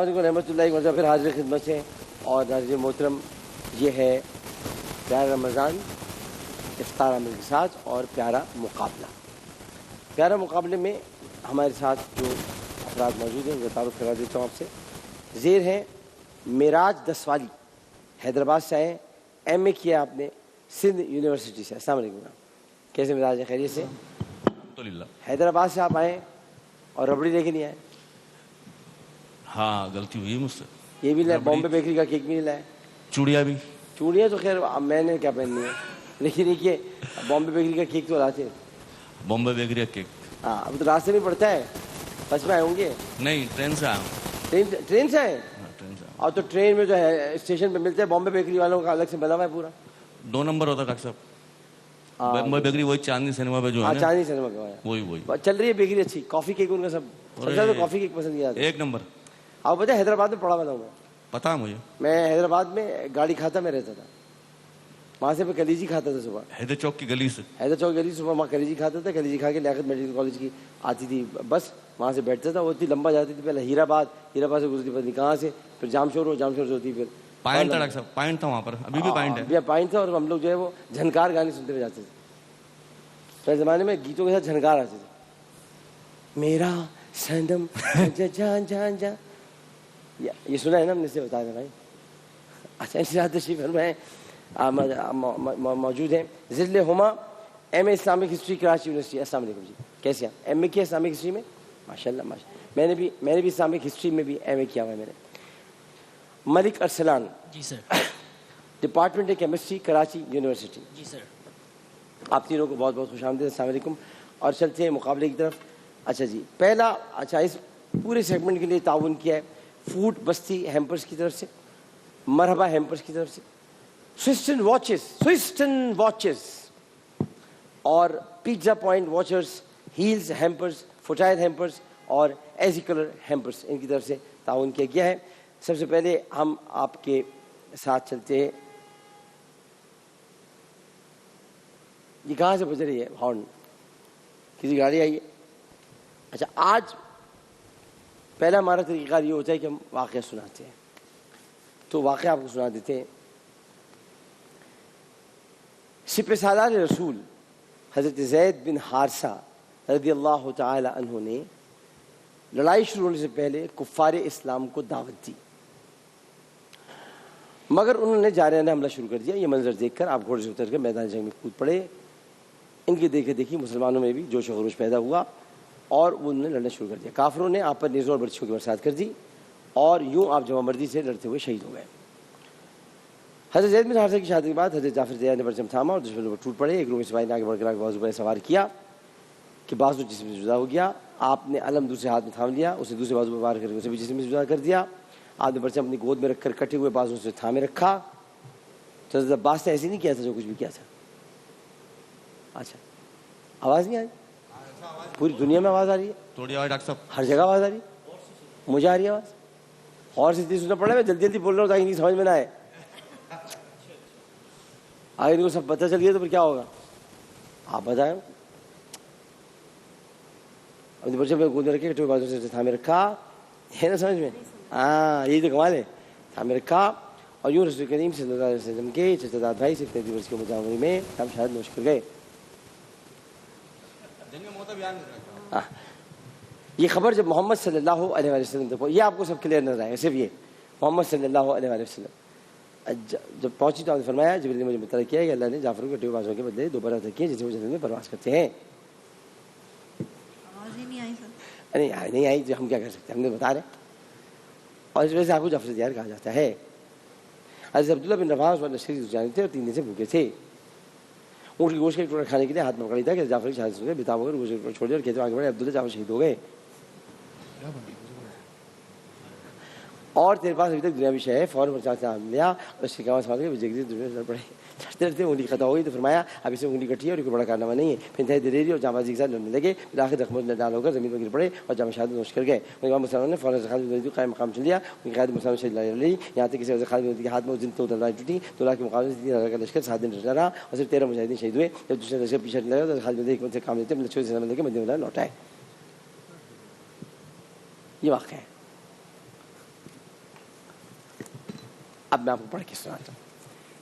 السلام علیکم رحمۃ اللہ، ایک مرتبہ پھر حاضر خدمت ہے. اور ناظرین محترم، یہ ہے پیارا رمضان افطار عمل کے ساتھ اور پیارا مقابلہ. پیارا مقابلے میں ہمارے ساتھ جو افراد موجود ہیں ان کا تعارف کرا دیتا ہوں آپ سے. زیر ہیں معراج دسوالی، حیدرآباد سے آئے، ایم اے کیا آپ نے سندھ یونیورسٹی سے. السلام علیکم. کیسے مزاج ہے؟ خیریت سے؟ الحمدللہ. حیدرآباد سے آپ آئے اور ربڑی لے کے نہیں آئے؟ ہاں غلطی ہوئی مجھ سے. یہ بھی لائے، بامبے بیکری کا کیک بھی نہیں لائے؟ چوڑیاں بھی. چوڑیاں تو خیر میں نے کیا پہننی ہے، لیکن دیکھیے بامبے بیکری کا کیک تو لاتے. بامبے بیکری کا کیک؟ ہاں اب تو راستے میں پڑتا ہے. بس میں آئے ہوں گے؟ نہیں، ٹرین سے آیا ہوں. ٹرین سے آئے؟ ٹرین سے. اور تو ٹرین میں جو ہے اسٹیشن پہ ملتا ہے بامبے بیکری والوں کا الگ سے بنا ہوا ہے پورا. 2 نمبر ہوتا ڈاکٹر صاحب. بامبے بیکری وہی چاندنی سنیما پہ جو ہے نا، چاندنی سنیما کا ہے، وہی چل رہی ہے بیکری اچھی. کافی کیک ان کا سب سے زیادہ کافی کیک پسند کیا جاتا ہے. 1 نمبر. آپ پتہ ہے حیدرآباد میں پڑا بنا ہوں میں. پتا ہے مجھے. میں حیدرآباد میں گاڑی کھاتا میں رہتا تھا، وہاں سے میں کلیجی کھاتا تھا صبح. حیدر چوک کی گلی سے. حیدر چوک گلی صبح وہاں کلیجی کھاتا تھا. کلیجی کھا کے لیاقت میڈیکل کالج کی آتی تھی بس، وہاں سے بیٹھتا تھا. وہ اتنی لمبا جاتی تھی، پہلے ہیرا آباد سے گزرتی پتہ نہیں کہاں سے، پھر جام شور سے ہوتی، پھر پوائنٹ تھا ڈاکٹر صاحب، پوائنٹ تھا وہاں پر، ابھی بھی پوائنٹ ہے. پوائنٹ تھا. اور ہم لوگ جو ہے وہ جھنکار گانے سنتے ہوئے جاتے تھے. پہلے زمانے میں گیتوں کے ساتھ جھنکار آتے تھے. میرا سندم جان جان جان، یہ سنا ہے نا ہم نے، سے بتا دیں بھائی. اچھا ان سے تشریف فرمائیں. موجود ہیں ذل ہما، ایم اے اسلامک ہسٹری کراچی یونیورسٹی. السلام علیکم جی، کیسے ہیں؟ ایم اے کیا اسلامک ہسٹری میں؟ ماشاء اللہ ماشاء اللہ. میں نے بھی اسلامک ہسٹری میں بھی ایم اے کیا ہوا ہے میں نے. ملک ارسلان. جی sir. Department chemistry Karachi university. جی سر. آپ تینوں کو بہت بہت خوش آمدید. السلام علیکم. اور چلتے ہیں مقابلے کی طرف. اچھا جی، پہلا اس پورے سیگمنٹ کے لیے تعاون کیا ہے فوڈ بستی ہیمپرز کی طرف سے، مرحبا ہیمپرز کی طرف سے، سوئسٹن واچز اور پیزا پوائنٹ واچرز، ہیلز ہیمپرز، فوٹائل ہیمپرز اور ایزی کلر ہیمپرز، ان کی طرف سے تعاون کیا گیا ہے. سب سے پہلے ہم آپ کے ساتھ چلتے ہیں. یہ کہاں سے بج رہی ہے ہارن؟ کسی گاڑی آئی ہے؟ اچھا، آج پہلا ہمارا طریقہ یہ ہوتا ہے کہ ہم واقعہ سناتے ہیں. تو واقعہ آپ کو سنا دیتے ہیں. سپہ سالار رسول حضرت زید بن حارثہ رضی اللہ تعالی عنہ نے لڑائی شروع ہونے سے پہلے کفار اسلام کو دعوت دی، مگر انہوں نے جارحانہ حملہ شروع کر دیا. یہ منظر دیکھ کر آپ گھوڑے سے اتر کر میدان جنگ میں کود پڑے. ان کے دیکھے دیکھی مسلمانوں میں بھی جوش و خروش پیدا ہوا اور انہوں نے لڑنا شروع کر دیا. کافروں نے آپ پر نیزوں اور برچھیوں کی برسات کر دی اور یوں آپ جمع مردی سے لڑتے ہوئے شہید ہو گئے. حضرت زید بن حارثہ کی شہادت کے بعد حضرت جعفر طیار نے پرچم تھاما اور دشمنوں پر ٹوٹ پڑے. ایک رومی سپاہی نے آگے بڑھ کر بازو پر سوار کیا کہ بازو جسم سے جدا ہو گیا. آپ نے علم دوسرے ہاتھ میں تھام لیا، اسے دوسرے بازو پر وار کر کے اسے بھی جسم سے جدا کر دیا. آپ نے پرچم اپنی گود میں رکھ کر کٹے ہوئے بازو سے تھامے رکھا. تو حضرت عباس نے ایسے نہیں کیا تھا جو کچھ بھی کیا تھا. اچھا، آواز نہیں آ رہی؟ پوری دنیا میں آواز آ رہی ہے؟ تھوڑی آواز ڈاکٹر صاحب. ہر جگہ آواز آ رہی ہے؟ مجھے آ رہی ہے آواز. اور سے سننا پڑ رہا ہے، میں جلدی جلدی بول رہا ہوں تاکہ نہیں سمجھ میں نہ آئے. آگے ان کو سب پتہ چل گیا تو پھر کیا ہوگا آپ بتائیں. اپنے بچے میں گود رکھے کٹے ہوئے بازو سے تھامے رکھا ہے نا سمجھ میں؟ ہاں یہی تو کمال ہے. تھامے رکھا اور یوں رسول کریم صلی اللہ علیہ وسلم کے چچا داد بھائی سے 33 برس کی مجاوری میں ہم شہادت نوش کر گئے. یہ خبر جب محمد صلی اللہ علیہ وسلم تک، یہ آپ کو سب کلیئر نظر آئے گا، صرف یہ محمد صلی اللہ علیہ وسلم جب پہنچی تو آپ نے فرمایا جبریل نے مجھے مطلع کیا کہ اللہ نے جعفر کو کٹے ہوئے بازوں کے بدلے 2 برات رکھی ہیں جس سے وہ جنت میں پرواز کرتے ہیں. آواز ہی نہیں آئی سر. نہیں آئی تو ہم کیا کر سکتے ہیں، ہم نے بتا رہے. اور اس وجہ سے آپ کو جعفر طیار کہا جاتا ہے. حضرت عبداللہ بن رواحہ اس وقت شریف جانے تھے اور 3 دن سے بھوکے تھے. اونٹ کی گوشت کا ایک ٹکڑا کھانے کے لیے ہاتھ میں پکڑی تھا کہ جعفر کی شہادت ہو گئی. بتا ہو کر گوشت کو چھوڑ دیا اور کہتے آگے بڑھے عبداللہ جعفر شہید ہو گئے اور تیرے پاس ابھی تک دنیا بھی شے ہے. فوراً پرچاس سے لیا اور اس کے کام سوال کے جگہ دنیا پڑے. چڑھتے چڑھتے انگلی خطا ہو گئی تو فرمایا اب اسے انگلی کٹی ہے اور کوئی بڑا کارنامہ نہیں ہے. پھر انتہائی دلیری اور جانبازی کے ساتھ لڑنے لگے. پھر آخر زخموں میں ڈال ہو کر زمین پر گر پڑے اور جامع شہادت نوش کر گئے. امام مسلمانوں نے فوراً خالد بن قائم مقام چن لیا. ان کی قائد مسلمان شہید لی یہاں تک کسی خالد بن کے ہاتھ میں اس دن تو تلوار ٹوٹی. 2 لاکھ کے مقابلے سے 3,000 کا لشکر 7 دن رہا اور صرف 13 مجاہدین شہید ہوئے. جب دوسرے لشکر پیچھے لگا تو خالد بن حکمت سے کام لیتے لشکر سے لے کے مدینہ لوٹائے. یہ واقعہ ہے. اب میں آپ کو پڑھ کے سناتا ہوں.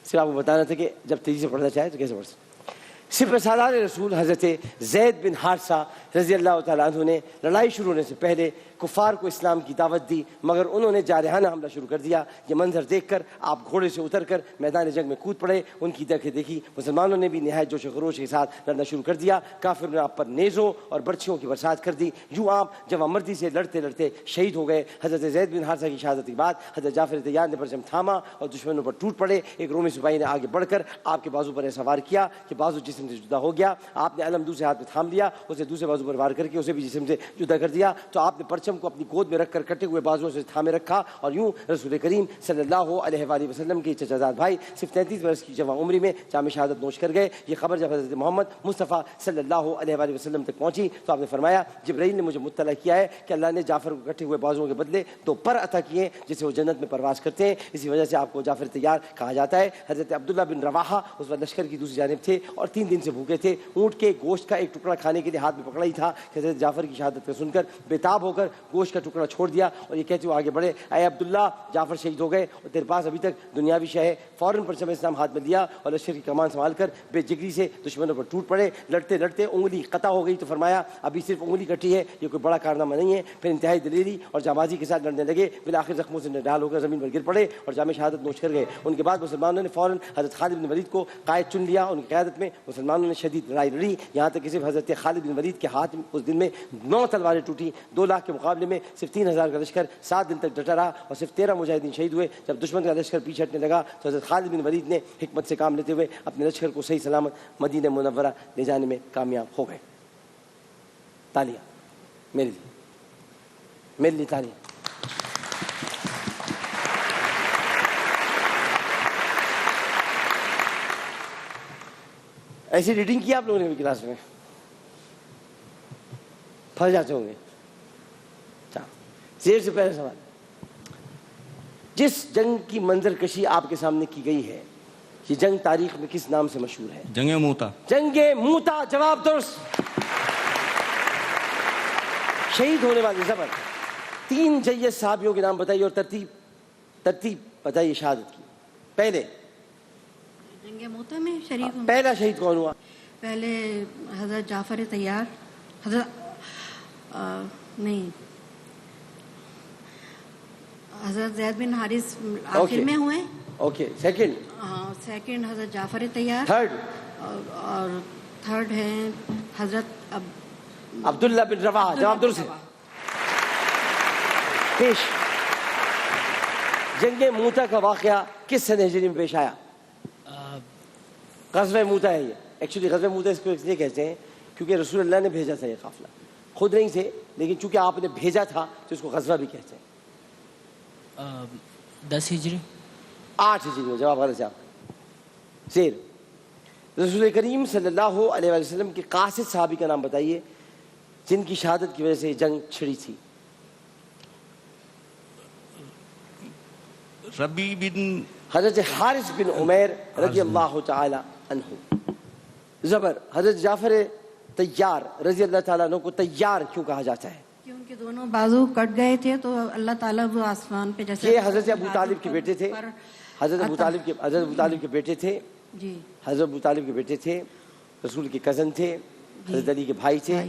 صرف آپ کو بتانا تھا کہ جب تیزی سے پڑھنا چاہے تو کیسے پڑھ سکتے. صرف سالار رسول حضرت زید بن حارثہ رضی اللہ تعالیٰ عنہ نے لڑائی شروع ہونے سے پہلے کفار کو اسلام کی دعوت دی، مگر انہوں نے جارحانہ حملہ شروع کر دیا. یہ منظر دیکھ کر آپ گھوڑے سے اتر کر میدان جنگ میں کود پڑے. ان کی دیکھی مسلمانوں نے بھی نہایت جوش و خروش کے ساتھ لڑنا شروع کر دیا. کافر نے آپ پر نیزوں اور برچھیوں کی برسات کر دی. یوں آپ جوامردی سے لڑتے لڑتے شہید ہو گئے. حضرت زید بن حارثہ کی شہادت کے بعد حضرت جعفر طیار نے پرچم تھاما اور دشمنوں پر ٹوٹ پڑے. ایک رومی سپاہی نے آگے بڑھ کر آپ کے بازو پر ایسا وار کیا کہ بازو جسم سے جدا ہو گیا. آپ نے علم دوسرے ہاتھ میں تھام لیا، اسے دوسرے بازو پر وار کر کے اسے بھی جسم سے جدا کر دیا. تو آپ نے پرچم کو اپنی گود میں رکھ کر کٹے ہوئے بازوؤں سے تھامے رکھا اور یوں رسول کریم صلی اللہ علیہ وآلہ وسلم کے چچا زاد بھائی صرف 33 برس کی جوان عمری میں جام شہادت نوش کر گئے. یہ خبر جب حضرت محمد مصطفیٰ صلی اللہ علیہ وآلہ وسلم تک پہنچی تو آپ نے فرمایا جبرائیل نے مجھے مطلع کیا ہے کہ اللہ نے جعفر کو کٹے ہوئے بازوؤں کے بدلے 2 پر عطا کیے جسے وہ جنت میں پرواز کرتے ہیں. اسی وجہ سے آپ کو جعفر طیار کہا جاتا ہے. حضرت عبداللہ بن رواحہ اس وقت لشکر کی دوسری جانب تھے اور 3 دن سے بھوکے تھے. اونٹ کے گوشت کا ایک ٹکڑا کھانے کے لیے ہاتھ میں پکڑا ہی تھا کہ حضرت جعفر کی شہادت کو سن کر بےتاب ہو کر گوشت کا ٹکڑا چھوڑ دیا اور یہ کہتے ہوئے آگے بڑھے اے عبداللہ جعفر شہید ہو گئے اور تیرے پاس ابھی تک دنیاوی شے ہے. فوراً پرچم اسلام ہاتھ میں لیا اور لشکر کی کمان سنبھال کر بے جگری سے دشمنوں پر ٹوٹ پڑے. لڑتے لڑتے انگلی قطع ہو گئی تو فرمایا ابھی صرف انگلی کٹی ہے، یہ کوئی بڑا کارنامہ نہیں ہے. پھر انتہائی دلیری اور جانبازی کے ساتھ لڑنے لگے. بالآخر زخموں سے نڈال ہو کر زمین پر گر پڑے اور جام شہادت نوش کر گئے. ان کے بعد مسلمانوں نے فوراً حضرت خالد بن ولید کو قائد چن لیا. ان کی قیادت میں مسلمانوں نے شدید لڑائی لڑی، یہاں تک کہ صرف حضرت خالد بن ولید کے ہاتھ اس دن میں 9 تلواریں ٹوٹی. 2 لاکھ کے مقابلے میں صرف 3000 کا لشکر 7 دن تک ڈٹا رہا اور صرف 13 مجاہدین شہید ہوئے. جب دشمن کا لشکر پیچھے ہٹنے لگا تو حضرت خالد بن ولید نے حکمت سے کام لیتے ہوئے اپنے لشکر کو صحیح سلامت مدینہ منورہ لے جانے میں کامیاب ہو گئے. تالیاں میرے لیے تالیاں. ایسی ریڈنگ کی آپ لوگوں نے بھی کلاس میں؟ پھنس جاتے ہوں گے. زیر سے پہلے سوال، جس جنگ کی منظر کشی آپ کے سامنے کی گئی ہے یہ جنگ تاریخ میں کس نام سے مشہور ہے؟ جنگ موتا. جنگ موتا. جواب درست. شہید ہونے والے زبر 3 جید صحابیوں کے نام بتائیے اور ترتیب بتائیے شہادت کی. پہلے جنگ موتا میں شریک ہوں. پہلا شہید کون ہوا؟ پہلے حضرت جعفر طیار، حضرت زید بن حارث آخر میں ہوئے. اوکے. سیکنڈ؟ ہاں سیکنڈ حضرت جعفر طیار. تھرڈ؟ اور تھرڈ ہیں حضرت عبداللہ بن رواحہ. جواب درست ہے. پیش. جنگ موتا کا واقعہ کس سنہ ہجری میں پیش آیا؟ غزوہ موتا ہے یہ. ایکچولی غزوہ موتا اس کو اس لیے کہتے ہیں کیونکہ رسول اللہ نے بھیجا تھا یہ قافلہ. خود نہیں تھے لیکن چونکہ آپ نے بھیجا تھا تو اس کو غزوہ بھی کہتے ہیں. 10 ہجری. 8 ہجری میں. جواب غلط ہے آپ کا. زیر. رسول کریم صلی اللہ علیہ وسلم کے قاصد صحابی کا نام بتائیے جن کی شہادت کی وجہ سے جنگ چھڑی تھی. ربی بن حضرت حارث بن عمیر رضی اللہ تعالی عنہ. زبر. حضرت جعفر طیار رضی اللہ تعالیٰ عنہ کو طیار کیوں کہا جاتا ہے؟ کیونکہ دونوں بازو کٹ گئے تھے تو اللہ تعالیٰ وہ آسمان پہ جیسے. یہ حضرت ابو طالب کے بیٹے تھے. حضرت ابو طالب کے بیٹے تھے. جی. حضرت ابو طالب کے بیٹے تھے، رسول کے کزن تھے، حضرت علی کے بھائی تھے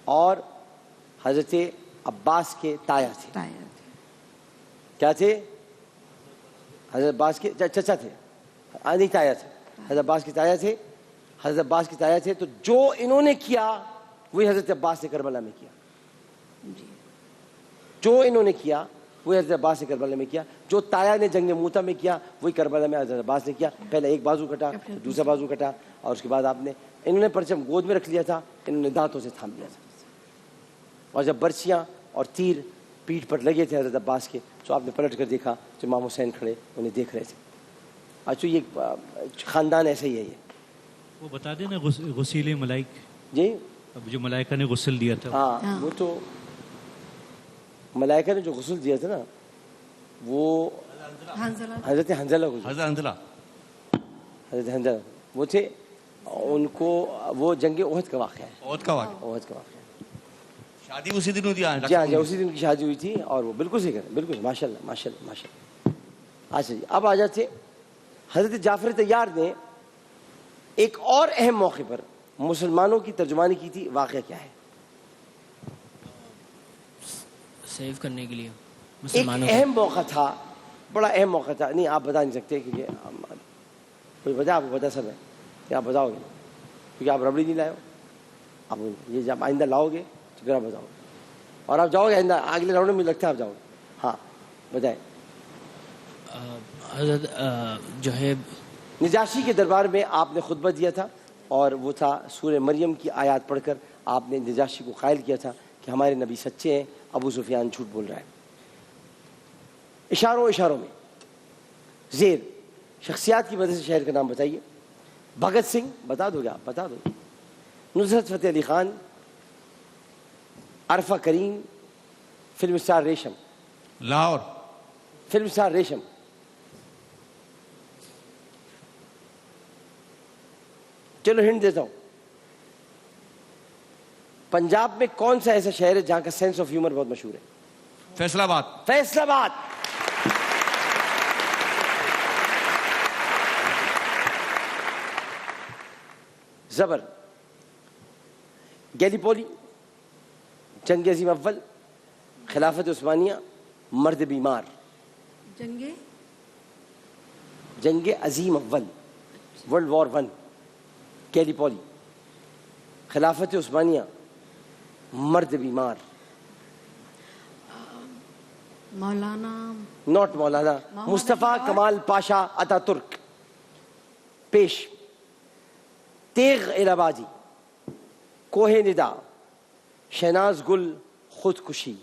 اور حضرت عباس کے تایا تھے. کیا تھے؟ حضرت عباس کے چچا تھے. نہیں تایا تھے. حضرت عباس کے تایا تھے. حضرت عباس کے تایا تھے. تو جو انہوں نے کیا وہی حضرت عباس نے کربلا میں کیا. جو انہوں نے کیا وہی حضرت عباس نے کربلا میں کیا. جو تایا نے جنگ موتا میں کیا وہی کربلا میں حضرت عباس نے کیا. پہلے ایک بازو کٹا، دوسرا بازو کٹا اور اس کے بعد آپ نے انہوں نے پرچم گود میں رکھ لیا تھا، انہوں نے دانتوں سے تھام لیا تھا. اور جب برچیاں اور تیر پیٹھ پر لگے تھے حضرت عباس کے تو آپ نے پلٹ کر دیکھا تو امام حسین کھڑے انہیں دیکھ رہے تھے. اچھا یہ خاندان ایسا ہی ہے. یہ وہ بتا دیں نا غسیل ملائک. جی اب جو ملائکہ نے غسل دیا تھا. ہاں وہ تو ملائکہ نے جو غسل دیا تھا نا وہ حضرت حنزلہ کو. حضرت حنزلہ وہ تھے. ان کو وہ جنگ احد کا واقعہ ہے. احد کا واقعہ. شادی اسی دن ہوئی تھی. جی ہاں اسی دن کی شادی ہوئی تھی اور وہ بالکل صحیح کریں. بالکل ماشاء اللہ ماشاء اللہ ماشاء اللہ. اچھا جی اب آ جاتے حضرت جعفر طیار نے ایک اور اہم موقع پر مسلمانوں کی ترجمانی کی تھی. واقعہ کیا ہے؟ سیو کرنے کے لیے ایک مسلمانوں اہم موقع تھا, بڑا اہم موقع تھا. نہیں آپ بتا نہیں سکتے کیونکہ کوئی وجہ آپ کو پتا سب ہے کہ آپ بتاؤ گے کیونکہ آپ ربڑی نہیں لائے ہو. آپ یہ جب آئندہ لاؤ گے تو پھر آپ بتاؤ گے اور آپ جاؤ گے آئندہ اگلے راؤنڈ میں لگتا ہے آپ جاؤ گے. ہاں بتائیں. حضرت جو ہے نجاشی کے دربار میں آپ نے خطبہ دیا تھا اور وہ تھا سورہ مریم کی آیات پڑھ کر آپ نے نجاشی کو قائل کیا تھا کہ ہمارے نبی سچے ہیں, ابو سفیان جھوٹ بول رہا ہے. اشاروں میں زیر شخصیات کی وجہ سے شہر کا نام بتائیے. بھگت سنگھ بتا دو گے آپ؟ بتا دو. نصرت فتح علی خان, عرفہ کریم, فلم اسٹار ریشم. لاہور. فلم اسٹار ریشم. چلو ہنٹ دیتا ہوں. پنجاب میں کون سا ایسا شہر ہے جہاں کا سینس آف ہیومر بہت مشہور ہے؟ فیصل آباد. فیصل آباد. زبر. گیلیپولی, جنگ عظیم اول, خلافت عثمانیہ, مرد بیمار. جنگ عظیم اول, ورلڈ وار ون, گیلیپولی, خلافت عثمانیہ, مرد بیمار. مولانا ناٹ مولانا, مصطفیٰ کمال پاشا اتا ترک. پیش. تیغ الہبادی, کوہ ندا, شہناز گل, خودکشی.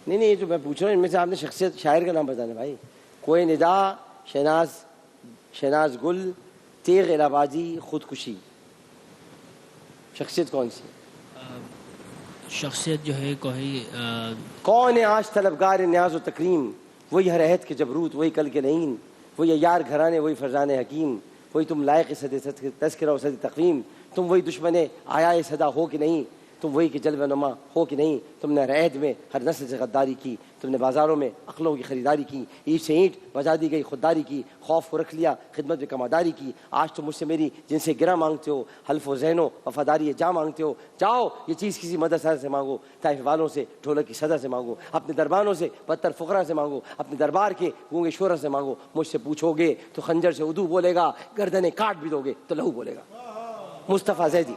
نہیں یہ جو میں پوچھ رہا ہوں ان میں سے آپ نے شخصیت شاعر کا نام بتانا بھائی. کوہ ندا, شہناز گل, تیغ الہبادی, خودکشی. شخصیت کون سی؟ شخصیت جو ہے کوئی کون ہے آج طلبگار نیاز و تکریم؟ وہی ہر عہد کے جبروت, وہی کل کے نعیم, وہی یار گھرانے, وہی فرزان حکیم. وہی تم لائق صد تذکرہ و صد تقویم. تم وہی دشمن آیا صدا ہو کہ نہیں, تم وہی کہ جلوہ نما ہو کہ نہیں. تم نے ہر عہد میں ہر نسل سے غداری کی, تم نے بازاروں میں عقلوں کی خریداری کی. اینٹ سے اینٹ بجا دی گئی خودداری کی, خوف کو رکھ لیا خدمت میں کماداری کی. آج تم مجھ سے میری جن سے گرہ مانگتے ہو, حلف و ذہن و وفاداری جا مانگتے ہو. جاؤ یہ چیز کسی مدرسہ سے مانگو, طائف والوں سے ڈھولک کی صدا سے مانگو, اپنے دربانوں سے بدتر فقراء سے مانگو, اپنے دربار کے گونگے شورا سے مانگو. مجھ سے پوچھو گے تو خنجر سے ادو بولے گا, گردنیں کاٹ بھی دو گے تو لہو بولے گا. مصطفیٰ زیدی.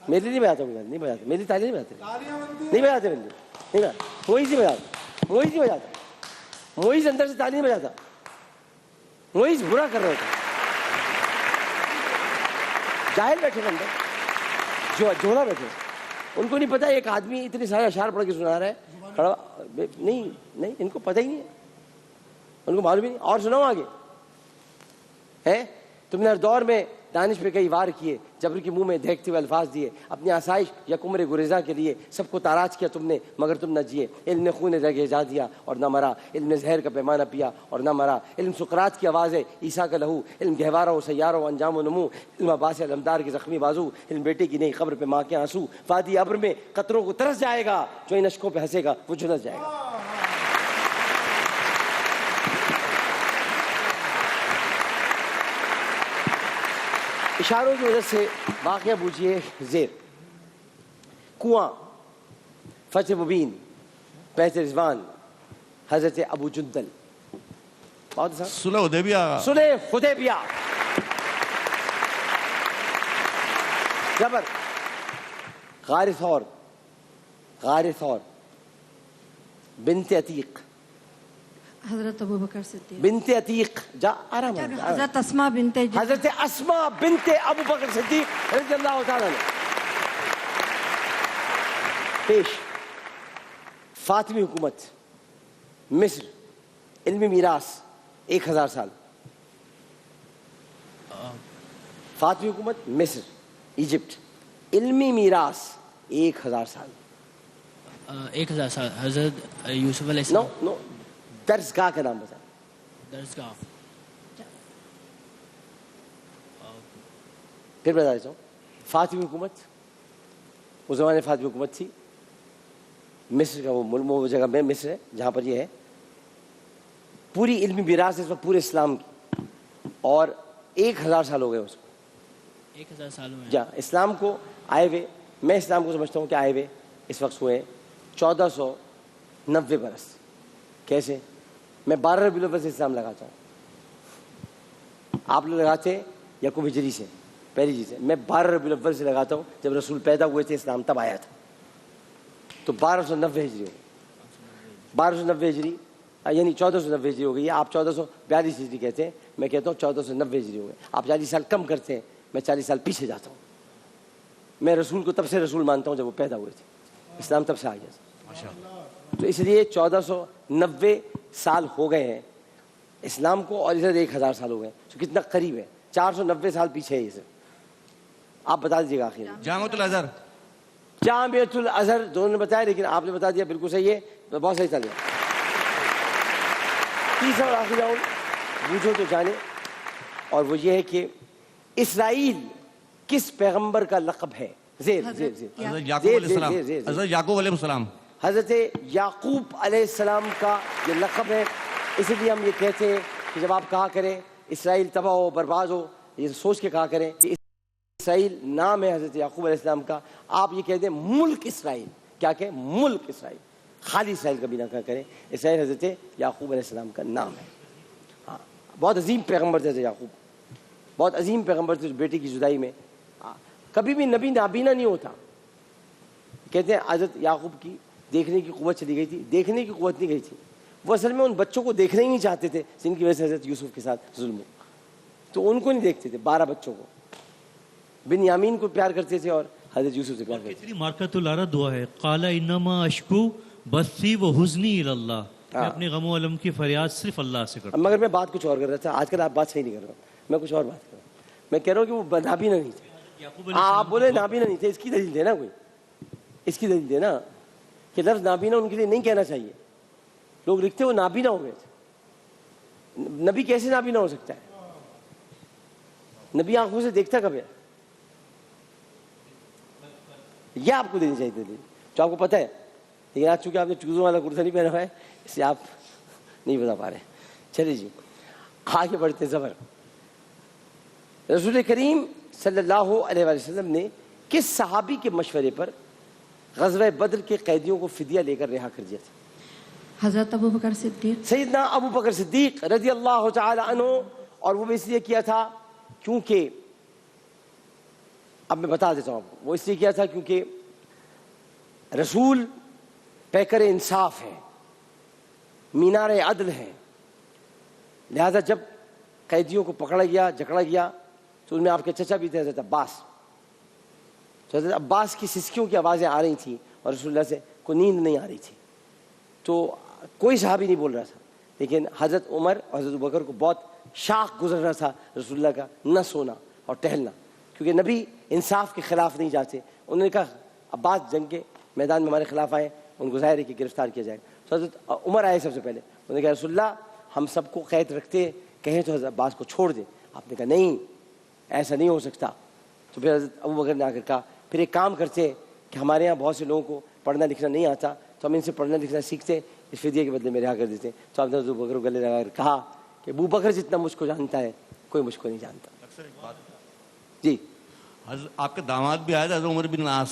میری نہیں بجاتا ہوں, نہیں بجاتا, میری تالی نہیں بجاتے, نہیں بجاتے, نہیں بجاتا. موئز نہیں بجاتا, موئز نہیں بجاتا, موئز اندر سے تالی نہیں بجاتا. موئز برا کر رہا ہوتا. جاہل بیٹھے اندر, جو جوڑا بیٹھے, ان کو نہیں پتا ایک آدمی اتنے سارے اشعار پڑھ کے سنا رہا ہے کھڑا. نہیں ان کو پتہ ہی نہیں ہے, ان کو معلوم ہی نہیں. اور سناؤ آگے ہے. تم نے ہر دور میں دانش پہ کئی وار کیے, جبر کے منہ میں دیکھتے ہوئے الفاظ دیے. اپنی آسائش یا کمر گریزاں کے لیے سب کو تاراج کیا تم نے, مگر تم نہ جیے. علم نے خون رگے جا دیا اور نہ مرا, علم نے زہر کا پیمانہ پیا اور نہ مرا. علم سقراط کی آواز ہے, عیسیٰ کا لہو. علم گہوارہ و سیارہ و انجام و نمو. علم عباس علمدار کی زخمی بازو. علم بیٹے کی نئی قبر پہ ماں کے آنسو. وادی ابر میں قطروں کو ترس جائے گا, جو ان اشکوں پہ ہنسے گا وہ جھلس جائے گا. اشاروں کی وجہ سے واقعہ پوچھیے. زیر. کنواں, فتح مبین, بیت رضوان, حضرت ابو جندل. صلح حدیبیہ. صلح حدیبیہ. جبر. غار ثور, غار ثور, بنت عتیق, حضرت ابو بکر صدیق. بنت عتیق. جا آرام حضرت اسما بنت حضرت اسما بنت ابو بکر صدیق رضی اللہ تعالیٰ عنہ. پیش. فاطمی حکومت, مصر, علمی میراث 1000 سال. فاطمی حکومت, مصر, ایجپٹ, علمی میراث 1000 سال. 1000 سال. حضرت یوسف علیہ نو السلام. نو درسگاہ کا نام بتا. درسگاہ. پھر بتا دیتا ہوں. فاطمی حکومت, اس زمانے فاطمی حکومت تھی. مصر کا وہ جگہ میں مصر ہے جہاں پر یہ ہے، پوری علمی وراثت اس وقت پورے اسلام کی، اور 1000 سال ہو گئے اس کو 1000 سالوں میں جہاں اسلام کو آئے ہوئے، میں اسلام کو سمجھتا ہوں کہ آئے ہوئے اس وقت ہوئے 1490 برس۔ کیسے؟ میں 12 ربیع الاول سے اسلام لگاتا ہوں، آپ لوگ لگاتے ہیں یعقوب ہجری سے، پہلی چیز ہے میں 12 ربیع الاول سے لگاتا ہوں، جب رسول پیدا ہوئے تھے اسلام تب آیا تھا، تو 1290 ہجری ہو گئی، 1290 ہجری یعنی 1490 ہجری ہو گئی ہے، آپ 1442 ہجری کہتے ہیں، میں کہتا ہوں 1490 ہجری ہو گئے، آپ 40 سال کم کرتے ہیں، میں 40 سال پیچھے جاتا ہوں۔ میں رسول کو تب سے رسول مانتا ہوں جب وہ پیدا ہوئے تھے، اسلام تب سے آ گیا، تو اس لیے 1490 سال ہو گئے ہیں اسلام کو، اور ادھر 1000 سال ہو گئے، تو کتنا قریب ہے، 490 سال پیچھے ہے یہ سب۔ آپ بتا دیجیے گا آخر جامعۃ الازہر، جامعۃ الازہر دونوں نے بتایا، لیکن آپ نے بتا دیا بالکل صحیح ہے، بہت صحیح چل گیا۔ تیسرا اور آخری راؤنڈ بوجھو تو جانے، اور وہ یہ ہے کہ اسرائیل کس پیغمبر کا لقب ہے؟ زیر زیر زیر حضرت یعقوب علیہ السلام، حضرت یعقوب علیہ السلام، حضرت یعقوب علیہ السلام کا یہ لقب ہے۔ اسی لیے ہم یہ کہتے ہیں کہ جب آپ کہا کریں اسرائیل تباہ ہو برباد ہو، یہ سوچ کے کہا کریں کہ اسرائیل نام ہے حضرت یعقوب علیہ السلام کا، آپ یہ کہہ دیں ملک اسرائیل، کیا کہ ملک اسرائیل، خالی اسرائیل کبھی نہ کہا کریں، اسرائیل حضرت یعقوب علیہ السلام کا نام ہے۔ ہاں، بہت عظیم پیغمبر تھے حضرت یعقوب، بہت عظیم پیغمبر تھے، بیٹی کی جدائی میں کبھی بھی نبی نابینا نہیں ہوتا۔ کہتے ہیں حضرت یعقوب کی دیکھنے کی قوت چلی گئی تھی، دیکھنے کی قوت نہیں گئی تھی، وہ اصل میں ان بچوں کو دیکھنا ہی نہیں چاہتے تھے جن کی وجہ سے حضرت یوسف کے ساتھ ظلم ہو، تو ان کو نہیں دیکھتے تھے، 12 بچوں کو، بن یامین کو پیار کرتے تھے اور حضرت یوسف سے پیار کرتے تھے۔ کتنی مارکت الارا دعا ہے، قال انما اشکو بثی و حزنی الی اللہ، میں اپنے غم و علم کی فریاد صرف اللہ سے کرتا ہوں۔ مگر میں بات کچھ اور کر رہا تھا، آج کل آپ بات صحیح نہیں کر رہا ہوں، میں کچھ اور بات کر رہا ہوں، میں کہہ رہا ہوں کہ وہ نابینا نہیں تھے، آپ بولے نابینا نہیں تھے، اس کی دلیل دے نا، کوئی اس کی دلیل دے نا کہ لفظ نابینا ان کے لیے نہیں کہنا چاہیے، لوگ لکھتے وہ نابینا ہو گئے تھے، نبی کیسے نابینا ہو سکتا ہے؟ نبی آنکھوں سے دیکھتا کب ہے؟ یہ آپ کو دینی چاہیے دلیل جو آپ کو پتہ ہے، لیکن آج چونکہ آپ نے چوزوں والا کرتا نہیں پہنا ہوا ہے اس سے آپ نہیں بتا پا رہے۔ چلیے جی آگے بڑھتے ہیں۔ زبر رسول کریم صلی اللہ علیہ وآلہ وسلم نے کس صحابی کے مشورے پر غزوہ بدر کے قیدیوں کو فدیہ لے کر رہا کر دیا تھا؟ حضرت ابو بکر صدیق۔ سیدنا ابو بکر صدیق رضی اللہ تعالی عنہ، اور وہ بھی اس لیے کیا تھا کیونکہ، اب میں بتا دیتا ہوں آپ کو، وہ اس لیے کیا تھا کیونکہ رسول پیکر انصاف ہے، مینار عدل ہے، لہذا جب قیدیوں کو پکڑا گیا جکڑا گیا تو ان میں آپ کے چچا بھی تھے حضرت عباس، تو حضرت عباس کی سسکیوں کی آوازیں آ رہی تھیں اور رسول اللہ سے کوئی نیند نہیں آ رہی تھی، تو کوئی صحابی نہیں بول رہا تھا، لیکن حضرت عمر اور حضرت بکر کو بہت شاق گزر رہا تھا رسول اللہ کا نہ سونا اور ٹہلنا، کیونکہ نبی انصاف کے خلاف نہیں جاتے۔ انہوں نے کہا عباس جنگ کے میدان میں ہمارے خلاف آئے، ان کو ظاہر ہے کہ گرفتار کیا جائے، تو حضرت عمر آئے سب سے پہلے، انہوں نے کہا رسول اللہ ہم سب کو قید رکھتے ہیں، کہیں تو حضرت عباس کو چھوڑ دیں، آپ نے کہا نہیں ایسا نہیں ہو سکتا، تو پھر حضرت ابو بکر نے آ کر کہا پھر ایک کام کرتے ہیں کہ ہمارے یہاں بہت سے لوگوں کو پڑھنا لکھنا نہیں آتا، تو ہم ان سے پڑھنا لکھنا سیکھتے ہیں، اس فدیے کے بدلے میں رہا کر دیتے ہیں۔ تو آپ نے ابو بکر کو گلے لگا کر کہا کہ ابو بکر جتنا مجھ کو جانتا ہے کوئی مجھ کو نہیں جانتا۔ جی آپ کے داماد بھی آئے تھے حضرت عمر بن العاص،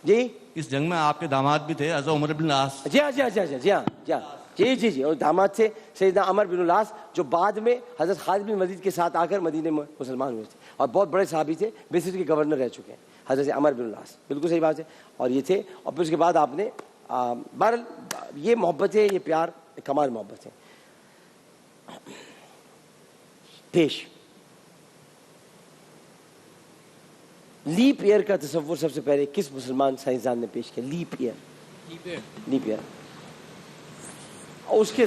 جی اس جنگ میں آپ کے داماد بھی تھے حضرت عمر بن العاص۔ جی ہاں جی ہاں جی ہاں جی ہاں جی ہاں جی جی جی اور داماد سے سیدنا عمر بن العاص، جو بعد میں حضرت خالد بن ولید کے ساتھ آ کر مدینے میں مسلمان ہوئے تھے، اور بہت بڑے صحابی تھے، مصر کے گورنر رہ چکے ہیں حضرت عمر بن العاص، بالکل صحیح بات ہے، اور یہ تھے، اور پھر اس کے بعد آپ نے بہرحال یہ محبت ہے، یہ پیار کمال محبت ہے۔ پیش لیپ ایئر کا تصور سب سے پہلے کس مسلمان سائنسدان نے پیش کیا؟ لیپ ایئر اس کے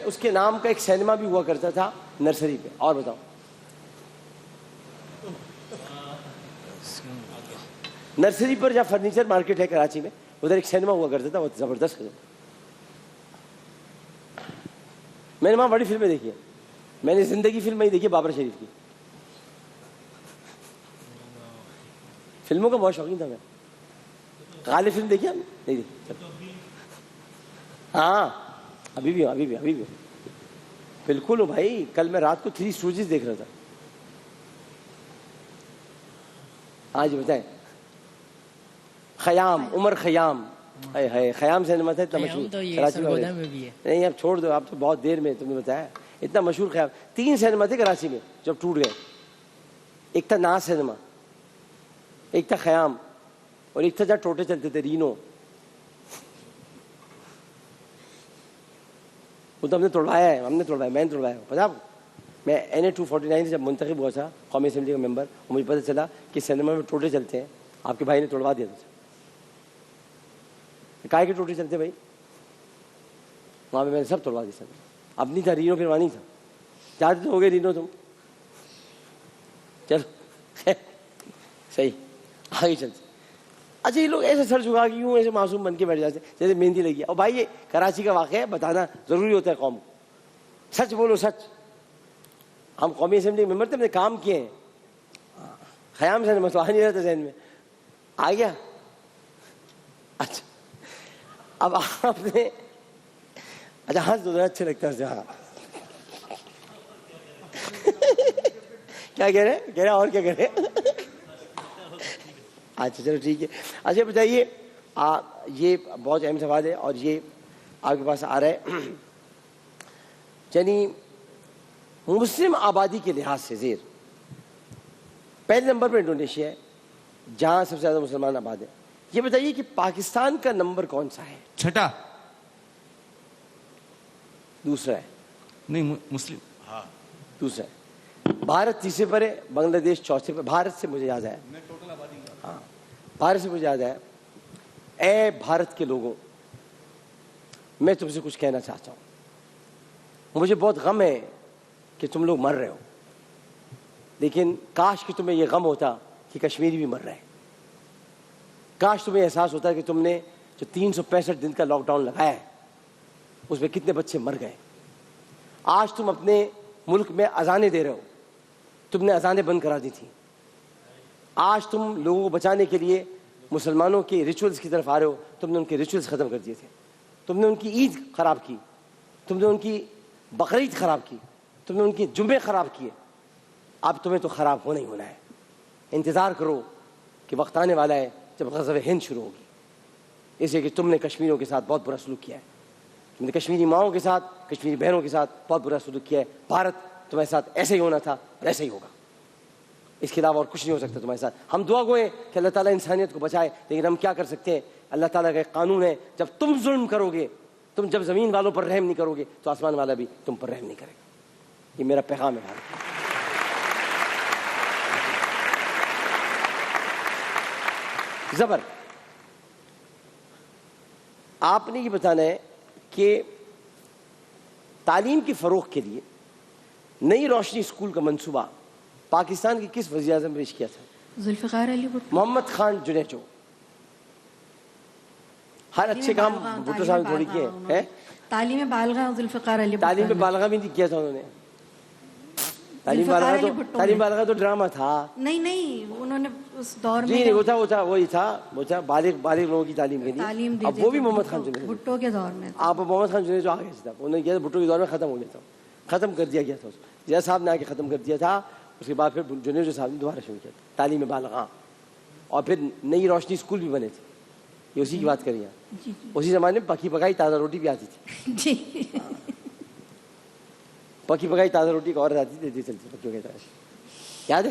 اس کے نام کا ایک سینما بھی ہوا کرتا تھا نرسری پہ۔ اور بتاؤ نرسری پر جہاں فرنیچر مارکیٹ ہے کراچی میں، ادھر ایک سینما ہوا کرتا تھا، وہ زبردست ہے۔ میں نے وہاں بڑی فلمیں دیکھی ہیں، میں نے زندگی فلم نہیں دیکھی بابر شریف کی، فلموں کا بہت شوقین تھا میں۔ غالب فلم دیکھی ہم نہیں دیکھی، ہاں ابھی بھی ہوں بالکل ہوں بھائی. کل میں رات کو 3 اسٹوڈیوز دیکھ رہا تھا. ہاں جی بتائیں. خیام, عمر خیام, خیام سینما تھا اتنا مشہور تو یہ کراچی سرگودا میں بھی ہے. نہیں اب چھوڑ دو, آپ تو بہت دیر میں تم نے بتایا. اتنا مشہور خیام. 3 سینما تھے کراچی میں جب ٹوٹ گئے. ایک تھا ناز سینما, ایک تھا خیام, اور ایک تھا جہاں ٹوٹے چلتے تھے رینو. وہ تو ہم نے توڑوایا ہے, میں نے توڑوایا. پتا میں NA-249 سے جب منتخب ہوا تھا قومی اسمبلی کا ممبر, اور مجھے پتہ چلا کہ سینما میں ٹوٹے چلتے ہیں, آپ کے بھائی نے توڑوا دیا تھا. کائے کے ٹوٹے چلتے بھائی, وہاں پہ میں نے سب توڑوا دی. سب اب نہیں تھا رینو, پھر وہاں نہیں تھا. چاہتے تو ہو گئے رینو تم. چلو صحیح آگے چلتے. اچھا یہ لوگ ایسے سر جھکا کے یوں ایسے معصوم بن کے بیٹھ جاتے ہیں جیسے مہندی لگی ہے. اور بھائی یہ کراچی کا واقعہ ہے, بتانا ضروری ہوتا ہے قوم کو. سچ بولو سچ. ہم قومی اسمبلی ممبر تھے, ہم نے کام کیے ہیں. خیام سے مسئلہ نہیں رہتا ذہن میں آ گیا. اچھا اب آپ نے اچھا ہنس دو, اچھا لگتا ہے. ہاں کیا کہہ رہے اور کیا کہہ رہے. اچھا چلو ٹھیک ہے. اچھا بتائیے, یہ بہت اہم سوال ہے اور یہ آپ کے پاس آ رہا ہے. یعنی مسلم آبادی کے لحاظ سے زیر پہلے نمبر پر انڈونیشیا ہے جہاں سب سے زیادہ مسلمان آباد ہیں. یہ بتائیے کہ پاکستان کا نمبر کون سا ہے؟ 6. دوسرا ہے. نہیں مسلم, دوسرا ہے. بھارت تیسرے پر ہے, بنگلہ دیش چوتھے پر. بھارت سے مجھے یاد ہے, ہاں بھارت سے مجھے یاد ہے. اے بھارت کے لوگوں, میں تم سے کچھ کہنا چاہتا ہوں. مجھے بہت غم ہے کہ تم لوگ مر رہے ہو, لیکن کاش کہ تمہیں یہ غم ہوتا کہ کشمیری بھی مر رہے ہیں. کاش تمہیں احساس ہوتا کہ تم نے جو 365 دن کا لاک ڈاؤن لگایا ہے اس میں کتنے بچے مر گئے. آج تم اپنے ملک میں اذانیں دے رہے ہو, تم نے اذانیں بند کرا دی تھیں. آج تم لوگوں کو بچانے کے لیے مسلمانوں کے ریچولز کی طرف آ رہے ہو, تم نے ان کے ریچولز ختم کر دیے تھے. تم نے ان کی عید خراب کی, تم نے ان کی بقرعید خراب کی, تم نے ان کے جمعے خراب کیے. اب تمہیں تو خراب ہونا ہی ہونا ہے. انتظار کرو کہ وقت آنے والا ہے جب غزوہ ہند شروع ہوگی. اس لیے کہ تم نے کشمیریوں کے ساتھ بہت برا سلوک کیا ہے. تم نے کشمیری ماؤں کے ساتھ, کشمیری بہنوں کے ساتھ بہت برا سلوک کیا ہے. بھارت تمہارے ساتھ ایسے ہی ہونا تھا اور ایسے ہی ہوگا. اس کے علاوہ اور کچھ نہیں ہو سکتا تمہارے ساتھ. ہم دعا گو ہیں کہ اللہ تعالیٰ انسانیت کو بچائے, لیکن ہم کیا کر سکتے ہیں. اللہ تعالیٰ کا ایک قانون ہے, جب تم ظلم کرو گے, تم جب زمین والوں پر رحم نہیں کرو گے تو آسمان والا بھی تم پر رحم نہیں کرے گا. یہ میرا پیغام ہے بھارت. زبر آپ نے یہ بتانا ہے کہ تعلیم کے فروغ کے لیے نئی روشنی اسکول کا منصوبہ پاکستان کے کس وزیر اعظم نے پیش کیا تھا؟ ذوالفقار علی بھٹو. محمد خان جنیجو. ہر اچھے کام بھٹو صاحب نے تھوڑی کیے ہیں. تعلیم بالغاہ ذوالفقار علی بھٹو. تعلیم بالغاہ بھی نہیں کیا تھا انہوں نے. تعلیم بالغاہ تو ڈرامہ تھا. نہیں انہوں نے اس دور جی میں نہیں, وہی تھا بالغ لوگوں کی تعلیم کے لیے. اب وہ بھی محمد خان جنیجو بھٹو کے دور میں. آپ محمد خان جنیجو آ گئے تھے, انہوں نے کیا بھٹو کے دور میں ختم ہو گیا تھا, ختم کر دیا گیا تھا. ضیاء صاحب نے آ کے ختم کر دیا تھا. اس کے بعد پھر جنیجو صاحب نے دوبارہ شروع کیا تھا تعلیم بالغاہ, اور پھر نئی روشنی اسکول بھی بنے تھے. یہ اسی کی بات کریے. اسی زمانے میں پکی پکائی تازہ روٹی بھی آتی تھی. جی پکی پکائی تازہ روٹی کا اور آتی تھی, دیتی چلتی پکیوں کے ساتھ. یاد ہے؟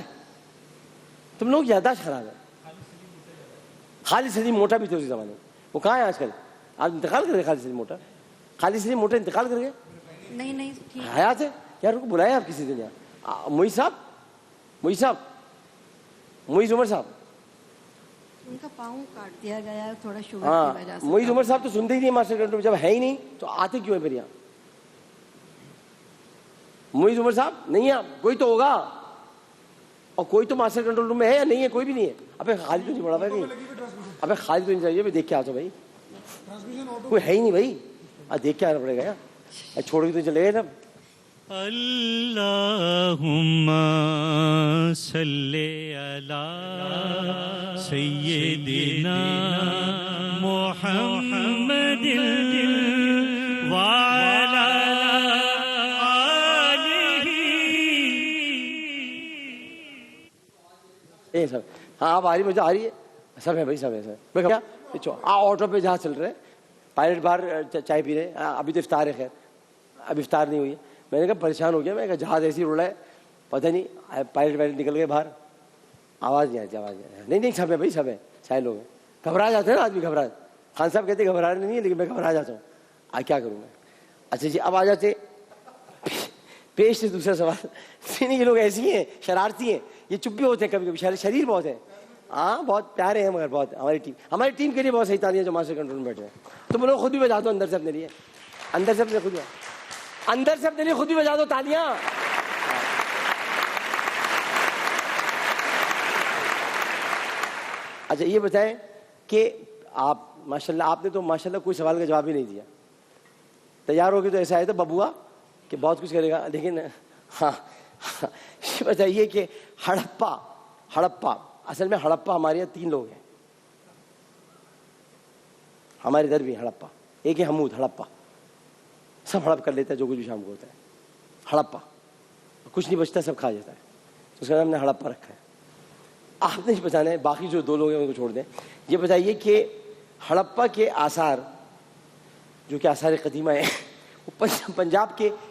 تم لوگ یادداشت خراب ہے. خالد سلیم موٹا بھی تھے اسی زمانے میں. وہ کہاں ہے آج کل؟ آج انتقال کر گئے خالد سلیم موٹا. خالد سلیم موٹا انتقال کر گئے. نہیں حیات ہے یار, ان کو بلایا آپ کسی دن یار. معیز عمر صاحب, ان کا پاؤں کاٹ دیا گیا تھوڑا شوگر ہاں. کی وجہ سے. معیز عمر صاحب تو سنتے ہی نہیں ماسٹر کنٹرول میں. جب ہے ہی نہیں تو آتے کیوں ہیں پھر یہاں؟ معیز عمر صاحب نہیں ہے, کوئی تو ہوگا, اور کوئی تو ماسٹر کنٹرول روم میں ہے یا نہیں ہے؟ کوئی بھی نہیں ہے. ابے خالد تو نہیں پڑا بھائی. ابے خالد تو نہیں چاہیے, میں دیکھ کے آتا ہوں بھائی. کوئی ہے ہی نہیں بھائی, دیکھ کے آنا پڑے گا یار. چھوڑ کے تو چلے گئے سب. اللہم صلی علی سیدنا محمد نہیں سب. ہاں آپ آ رہی, مجھے آ رہی ہے, سب ہے بھائی, سب ہے سب. میں کیا آٹو پہ جہاز چل رہے, پائلٹ باہر چائے پی رہے, ابھی تو افطار ہے, خیر ابھی افطار نہیں ہوئی ہے. میں نے کہا پریشان ہو گیا, میں نے کہا جہاز ایسی اڑ رہا ہے پتہ نہیں, پائلٹ نکل گئے باہر, آواز نہیں آتی, آواز نہیں, سب ہے بھائی, سب ہے, سارے لوگ ہیں. گھبرا جاتے ہیں نا آدمی, گھبرا. خان صاحب کہتے ہیں گھبرانا نہیں ہے, لیکن میں گھبرا جاتا ہوں, کیا کروں میں. اچھا جی, اب آ جاتے پیش سے دوسرا سوال. یہ لوگ ایسی ہیں, شرارتی ہیں, یہ چپ بھی ہوتے ہیں کبھی کبھی, شریر بہت ہے. ہاں بہت پیارے ہیں مگر بہت. ہماری ٹیم کے لیے بہت صحیح تالیاں جو ماسٹر کنٹرول میں بیٹھے ہیں. تم لوگ خود بھی بجا دو اندر سے اپنے لیے, اندر سے اپنے خود, اندر سے اپنے لیے خود بھی بجا دو تالیاں. اچھا یہ بتائیں کہ آپ ماشاءاللہ, آپ نے تو ماشاءاللہ کوئی سوال کا جواب ہی نہیں دیا. تیار ہو گئے تو ایسا ہے تو ببوا کہ بہت کچھ کرے گا, لیکن ہاں یہ بتائیے کہ ہڑپا اصل میں ہڑپا ہمارے یہاں 3 لوگ ہیں, ہمارے ادھر بھی ہڑپا. ایک ہے حمود, ہڑپا سب ہڑپ کر لیتا ہے, جو کچھ بھی شام کو ہوتا ہے ہڑپا, کچھ نہیں بچتا, سب کھا جاتا ہے, اس کا نام نے ہڑپا رکھا ہے. آپ نے بتانا ہے, باقی جو 2 لوگ ہیں ان کو چھوڑ دیں. یہ بتائیے کہ ہڑپا کے آثار جو کہ آثار قدیمہ ہیں وہ پنجاب کے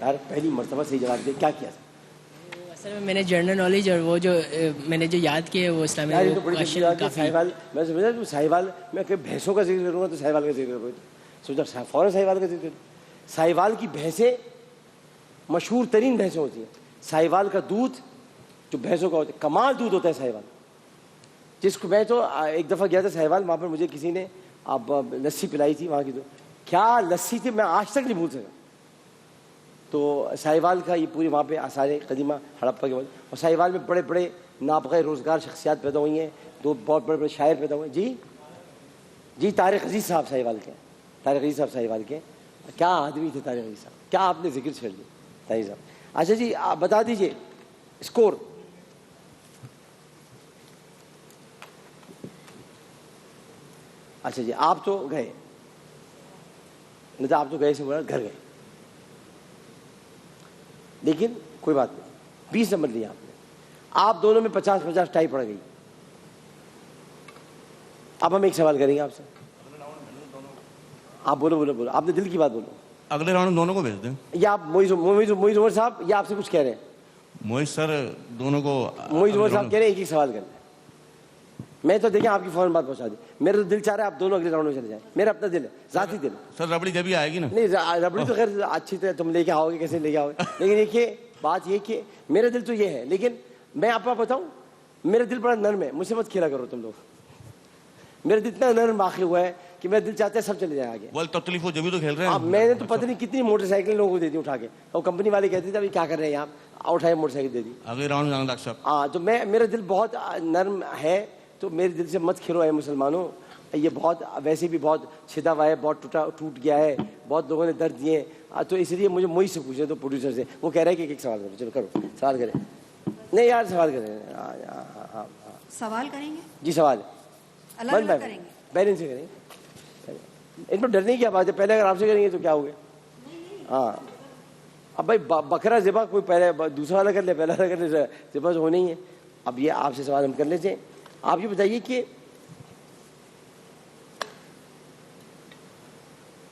یار پہلی مرتبہ صحیح جواب دے, کیا کیا تھا اصل میں میں نے جنرل نالج اور وہ جو میں نے جو یاد کیے وہ اسلامی یار؟ یہ تو بڑی کوشچن کافی. ساہیوال, میں سمجھا ساہیوال, میں کہ بھینسوں کا ذکر کروں گا تو ساہیوال کا ذکر کروں, سوچا فوراً ساہیوال کا ذکر. ساہیوال کی بھینسیں مشہور ترین بھینسیں ہوتی ہیں. ساہیوال کا دودھ جو بھینسوں کا ہوتا ہے, کمال دودھ ہوتا ہے ساہیوال. جس کو میں تو ایک دفعہ گیا تھا ساہیوال, وہاں پر مجھے کسی نے اب لسی پلائی تھی وہاں کی, تو کیا لسی تھی میں آج تک نہیں بھول سکا. تو ساہیوال کا یہ پوری وہاں پہ آثار قدیمہ ہڑپا کے بعد, اور ساہیوال میں بڑے بڑے نابغہ روزگار شخصیات پیدا ہوئی ہیں, 2 بہت بڑے بڑے شاعر پیدا ہوئے ہیں. جی طارق عزیز صاحب ساہیوال کے, طارق عزیز صاحب ساہیوال کے, کیا آدمی تھے طارق عزیز صاحب, کیا آپ نے ذکر چھیڑ لیا طارق صاحب. اچھا جی آپ بتا دیجئے اسکور. اچھا جی آپ تو گئے, نہیں تو آپ تو گئے سے بولا گھر گئے, لیکن کوئی بات نہیں, 20 نمبر لیا آپ نے. آپ دونوں میں 50-50 ٹائی پڑ گئی. اب ہم ایک سوال کریں گے آپ سے, آپ بولو, آپ نے دل کی بات بولو. اگلے راؤنڈ دونوں کو بھیج دیں. یا آپ موئز عمر صاحب, یا آپ سے کچھ کہہ رہے ہیں؟ موئز سر دونوں کو, موئز عمر صاحب کہہ رہے ہیں ایک ہی سوال کرنا ہے. میں تو دیکھیں آپ کی فوراً بات پہنچا دی. میرا تو دل چاہ رہا ہے آپ دونوں اگلے راؤنڈ میں چلے جائیں, میرا اپنا دل ہے, ذاتی دل ہے. سر ربڑی جب ہی آئے گی نا. نہیں ربڑی تو خیر اچھی طرح تم لے کے آؤ گے, کیسے لے کے آؤ گے, لیکن دیکھیے بات یہ کہ میرا دل تو یہ ہے, لیکن میں آپ کو بتاؤں میرا دل بڑا نرم ہے, مجھ سے مت کھیلا کرو تم لوگ. میرا دل اتنا نرم واقع ہوا ہے کہ میرا دل چاہتا ہے سب چلے جائیں آگے. وہ تکلیف ہو جبھی تو کھیل رہے ہیں. اب میں نے تو پتہ نہیں کتنی موٹر سائیکل لوگوں کو دے دی اٹھا کے, اور کمپنی والے کہتے تھے ابھی کیا کر رہے ہیں آپ, اٹھائے موٹر سائیکل دے دی. اگلے راؤنڈ میں جانا ڈاکٹر صاحب. ہاں تو میرا دل بہت نرم ہے, تو میرے دل سے مت کھیلو اے مسلمانوں. یہ بہت ویسے بھی بہت چھدا ہوا ہے, بہت ٹوٹ گیا ہے, بہت لوگوں نے درد دیے ہیں, تو اس لیے مجھے موئی سے پوچھیں تو پروڈیوسر سے, وہ کہہ رہا ہے کہ ایک سوال کرو. چلو کرو سوال کریں. نہیں یار سوال کریں. سوال کریں گے, جی سوال الگ الگ کریں گے. بیلنس سے کریں, ان پر ڈرنے کی کیا بات ہے, پہلے اگر آپ سے کریں گے تو کیا ہو گیا. ہاں اب بھائی بکرا ذبح کوئی پہلے دوسرا والا کر لے, پہلا والا کر لے, ذبح تو ہونا ہی ہے. اب یہ آپ سے سوال ہم کر لیتے ہیں. آپ یہ بتائیے کہ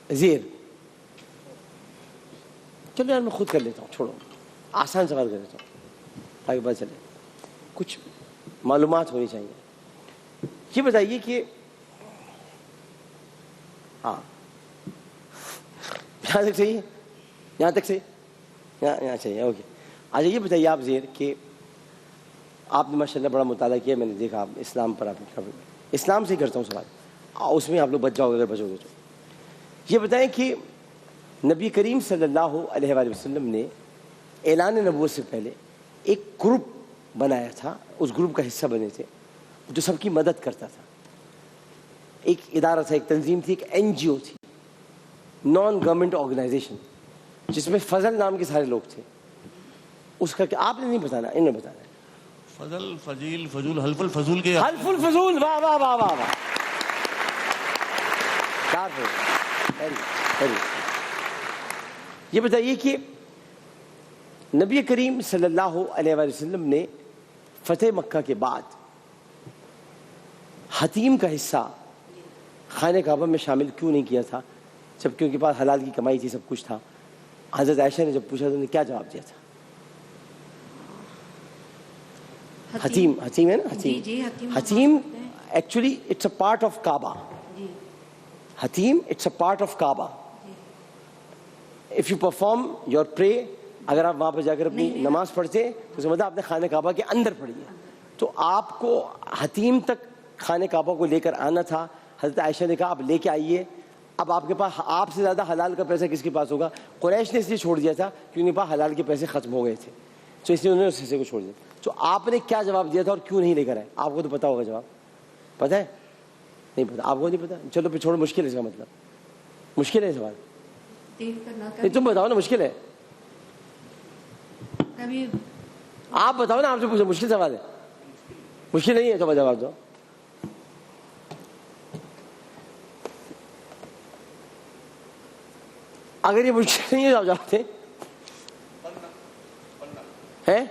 زیر, چلو یار میں خود کر لیتا ہوں, چھوڑو آسان سوال کر لیتا ہوں تاکہ پتہ چلے, کچھ معلومات ہونی چاہیے. یہ بتائیے کہ ہاں یہاں تک صحیح ہے, یہاں تک صحیح, یہاں صحیح ہے, اوکے. اچھا یہ بتائیے آپ زیر کہ آپ نے ماشاء اللہ بڑا مطالعہ کیا, میں نے دیکھا آپ اسلام پر, آپ اسلام سے ہی کرتا ہوں سوال, اس میں آپ لوگ بچ جاؤ گے اگر بچو گے تو. یہ بتائیں کہ نبی کریم صلی اللہ علیہ وآلہ وسلم نے اعلان نبوت سے پہلے ایک گروپ بنایا تھا, اس گروپ کا حصہ بنے تھے جو سب کی مدد کرتا تھا. ایک ادارہ تھا, ایک تنظیم تھی, ایک NGO تھی, نان گورنمنٹ آرگنائزیشن, جس میں فضل نام کے سارے لوگ تھے. اس کا آپ نے نہیں بتانا, انہوں نے بتانا. فضل, فضیل, فضول, حلف الفضول کے, حلف الفضول, واہ واہ واہ واہ واہ, یہ بتائیے کہ نبی کریم صلی اللہ علیہ وآلہ وسلم نے فتح مکہ کے بعد حتیم کا حصہ خانہ کعبہ میں شامل کیوں نہیں کیا تھا جبکہ ان کے پاس حلال کی کمائی تھی, سب کچھ تھا؟ حضرت عائشہ نے جب پوچھا تو انہوں نے کیا جواب دیا تھا؟ حتیم ہے نا, Hatim actually it's a part of Kaaba. Hatim it's a part of Kaaba. If you perform your prayer, اگر آپ وہاں پہ جا کر اپنی نماز پڑھتے تو اس کا مطلب آپ نے خانہ کعبہ کے اندر پڑھی ہے. تو آپ کو حتیم تک خانہ کعبہ کو لے کر آنا تھا. حضرت عائشہ نے کہا آپ لے کے آئیے. اب آپ کے پاس آپ سے زیادہ حلال کا پیسہ کس کے پاس ہوگا؟ قریش نے اس لیے چھوڑ دیا تھا کہ ان کے پاس حلال کے پیسے ختم ہو گئے تھے, تو اس لیے انہوں نے اس حصے کو چھوڑ دیا. تو آپ نے کیا جواب دیا تھا اور کیوں نہیں لے کر آئے؟ آپ کو تو پتا ہوگا جواب. پتہ ہے؟ نہیں پتا آپ کو, نہیں پتا. چلو پھر چھوڑو, مشکل ہے اس کا مطلب, مشکل ہے سوال. نہیں تم بتاؤ نا, مشکل ہے. آپ بتاؤ نا, آپ سے پوچھو, مشکل سوال ہے. مشکل نہیں ہے تو جواب دو. اگر یہ مشکل نہیں ہے تو آپ جواب دیں. ہے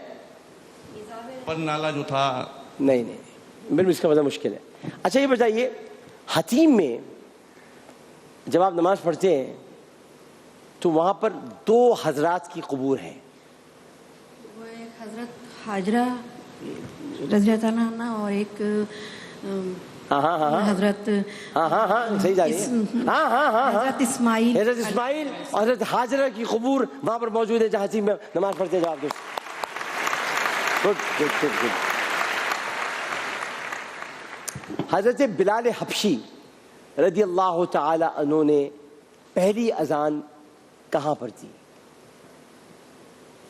پر نالا جو تھا, نہیں بالکل اس کا مطلب مشکل ہے. اچھا یہ بتائیے, حتیم میں جب آپ نماز پڑھتے ہیں تو وہاں پر 2 حضرات کی قبور ہیں. وہ ایک حضرت حاجرہ رضی اللہ تعالیٰ عنہ اور ایک حضرت صحیح جا رہی ہے. حضرت اسماعیل اور حضرت حاجرہ کی قبور وہاں پر موجود ہے جہاں حتیم میں نماز پڑھتے ہیں. جواب دو. گڈ. حضرت بلال حبشی رضی اللہ تعالی عنہ نے پہلی اذان کہاں پر دی؟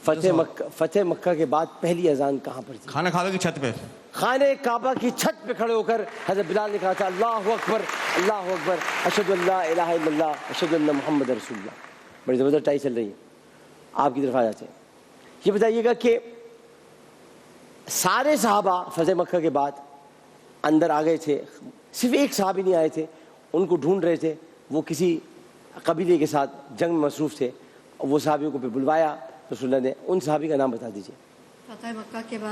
فتح مکہ کے بعد پہلی اذان کہاں پر دی؟ خانہ کعبہ کی چھت پہ. خانہ کعبہ کی چھت پہ کھڑے ہو کر حضرت بلال نے کہا تھا اللہ اکبر اللہ اکبر اشہد ان لا الہ الا اللہ اشہد ان محمد رسول اللہ. بڑی زبردست ٹائی چل رہی ہے, آپ کی طرف آ جاتے ہیں. یہ بتائیے گا کہ سارے صحابہ فتح مکہ کے بعد اندر آ گئے تھے, صرف ایک صحابی نہیں آئے تھے, ان کو ڈھونڈ رہے تھے, وہ کسی قبیلے کے ساتھ جنگ میں مصروف تھے, وہ صحابیوں کو پھر بلوایا رسول اللہ نے. ان صحابی کا نام بتا دیجیے.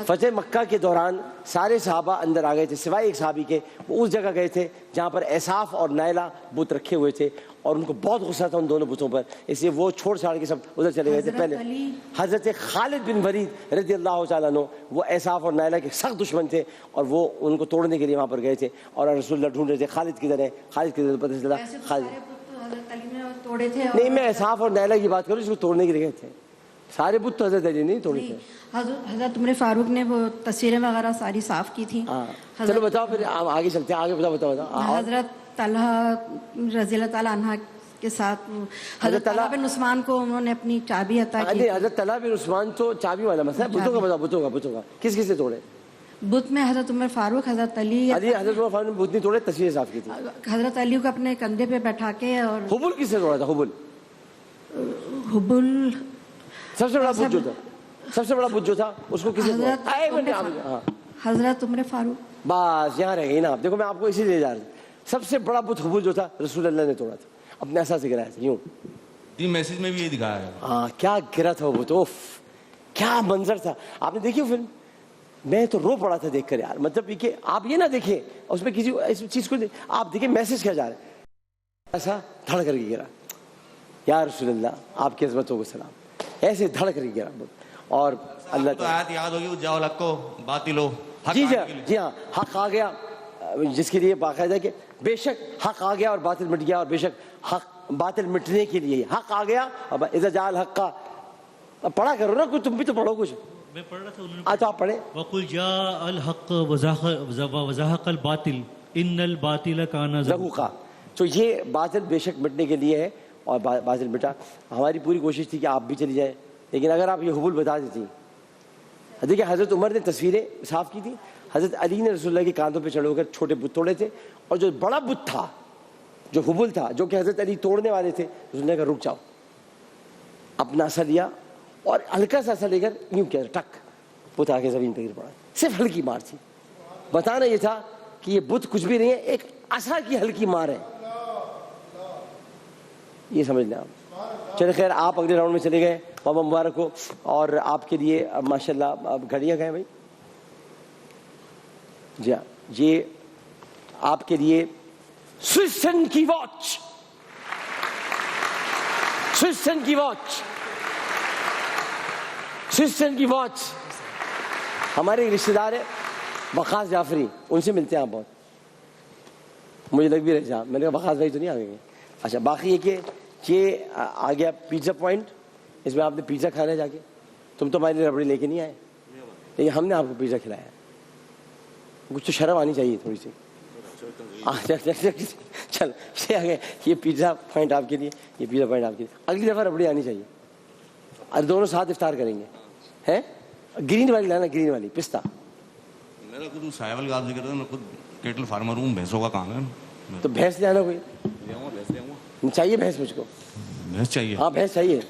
فتح مکہ کے دوران سارے صحابہ اندر آ گئے تھے سوائے ایک صحابی کے. وہ اس جگہ گئے تھے جہاں پر اصاف اور نائلہ بت رکھے ہوئے تھے, اور ان کو بہت غصہ تھا ان دونوں بتوں پر, اس لیے وہ چھوڑ چھاڑ کے سب ادھر چلے گئے تھے. پہلے حضرت خالد بن ولید رضی اللہ تعالیٰ عنہ, وہ اصاف اور نائلہ کے سخت دشمن تھے, اور وہ ان کو توڑنے کے لیے وہاں پر گئے تھے, اور رسول اللہ ڈھونڈ رہے تھے خالد کدھر ہے, خالد کدھر, پتہ چلا خالد نہیں, میں اصاف اور نائلہ کی بات کروں, اس کو توڑنے کے لیے گئے تھے. سارے بت تو حضرت علی نہیں توڑے تھے. حضرت عمر فاروق نے وہ تصویریں وغیرہ ساری صاف کی تھی. چلو بتاؤ پھر آگے چلتے ہیں, آگے بتاؤ. حضرت طلحہ رضی اللہ تعالیٰ عنہ کے ساتھ حضرت طلحہ بن عثمان کو انہوں نے اپنی چابی عطا کی. حضرت طلحہ بن عثمان تو چابی والا مسئلہ ہے. بتوں کا بتاؤ, بتوں کا کس کس نے توڑے؟ بت میں حضرت عمر فاروق, حضرت علی. حضرت عمر فاروق نے بت نہیں توڑے, تصویریں صاف کی تھی. حضرت علی کو اپنے کندھے پہ بیٹھا کے. اور حبل کس نے توڑا تھا؟ حبل سب سے بڑا بت جو تھا, سب سے بڑا بت جو تھا اس کو کسی نے؟ حضرت عمر فاروق. بس یہاں رہ گئی نا آپ. دیکھو میں آپ کو اسی لیے جا رہا ہوں. سب سے بڑا بت حبل جو تھا رسول اللہ نے توڑا تھا, اپنے عصا سے گرایا تھا یوں. میسج میں بھی یہ دکھایا ہے. ہاں کیا گرا تھا وہ بت, اوف کیا منظر تھا. آپ نے دیکھی فلم؟ میں تو رو پڑا تھا دیکھ کر یار. مطلب کہ آپ یہ نہ دیکھیں اس میں کسی اس چیز کو, آپ دیکھیں میسج کیا جا رہا ہے. ایسا دھڑ کر کے گرا, یا رسول اللہ آپ کی عظمتوں کو سلام, ایسے دھڑ کر کے گرا. اور اللہ تو آیت یاد ہوگی, جاؤ الحق کو باطل ہو. جی ہاں, حق آ گیا, جس کے لیے باقاعدہ کہ بے شک حق آ گیا اور باطل مٹ گیا, اور بے شک حق باطل مٹنے کے لیے حق آ گیا. اب اذا جاء الحق کا پڑھا کرو نا, تم بھی تو پڑھو کچھ. میں پڑھ رہا تھا. آج آپ پڑھیں. وَقُلْ جَاءَ الْحَقُّ وَزَهَقَ الْبَاطِلُ إِنَّ الْبَاطِلَ كَانَ زَهُوقًا. تو یہ باطل بے شک مٹنے کے لیے ہے, اور باطل مٹا. ہماری پوری کوشش تھی کہ آپ بھی چلی جائیں, لیکن اگر آپ یہ حبول بتا دیتی. دیکھیں حضرت عمر نے تصویریں صاف کی تھی, حضرت علی نے رسول اللہ کے کاندھوں پہ چڑھ ہو کر چھوٹے بت توڑے تھے, اور جو بڑا بت تھا جو حبول تھا جو کہ حضرت علی توڑنے والے تھے, رسول اللہ کا رک جاؤ, اپنا اثر لیا اور ہلکا سا اثر لے کر یوں کیا, ٹک, بت آ کے زمین پہ گر پڑا. صرف ہلکی مار تھی. بتانا یہ تھا کہ یہ بت کچھ بھی نہیں ہے, ایک عصا کی ہلکی مار ہے. یہ سمجھ لیں آپ. چلے خیر, آپ اگلے راؤنڈ میں چلے گئے, بابا مبارک ہو. اور آپ کے لیے ماشاء اللہ گھڑیاں گئے بھائی, جی ہاں، یہ آپ کے لیے سوئسن کی واچ، سوئسن کی واچ، سوئسن کی واچ. ہمارے ایک رشتے دار ہے وقاص جعفری، ان سے ملتے ہیں آپ بہت، مجھے لگ بھی رہے تھے. میں نے کہا وقاص بھائی تو نہیں آ گئے. اچھا باقی یہ کہ یہ آ گیا پیزا پوائنٹ، اس میں آپ نے پیزا کھانا ہے جا کے. تم تو ہمارے لیے ربڑی لے کے نہیں آئے، لیکن ہم نے آپ کو پیزا کھلایا. کچھ تو شرم آنی چاہیے تھوڑی سی. چل یہ آ گئے، یہ پیزا پوائنٹ آپ کے لیے، یہ پیزا پوائنٹ آپ کے لیے. اگلی دفعہ ربڑی آنی چاہیے اور دونوں ساتھ افطار کریں گے. ہیں گرین والی لانا، گرین والی پستہ. میرا خود سائیول کا ذکر ہے، میں خود کیٹل فارمر ہوں، بھینسوں کا کام ہے. تو بھینس لے آنا کوئی. لے آؤں گا، بھینس لے آؤں گا. چاہیے بھینس مجھ کو. بھینس چاہیے؟ ہاں بھینس چاہیے.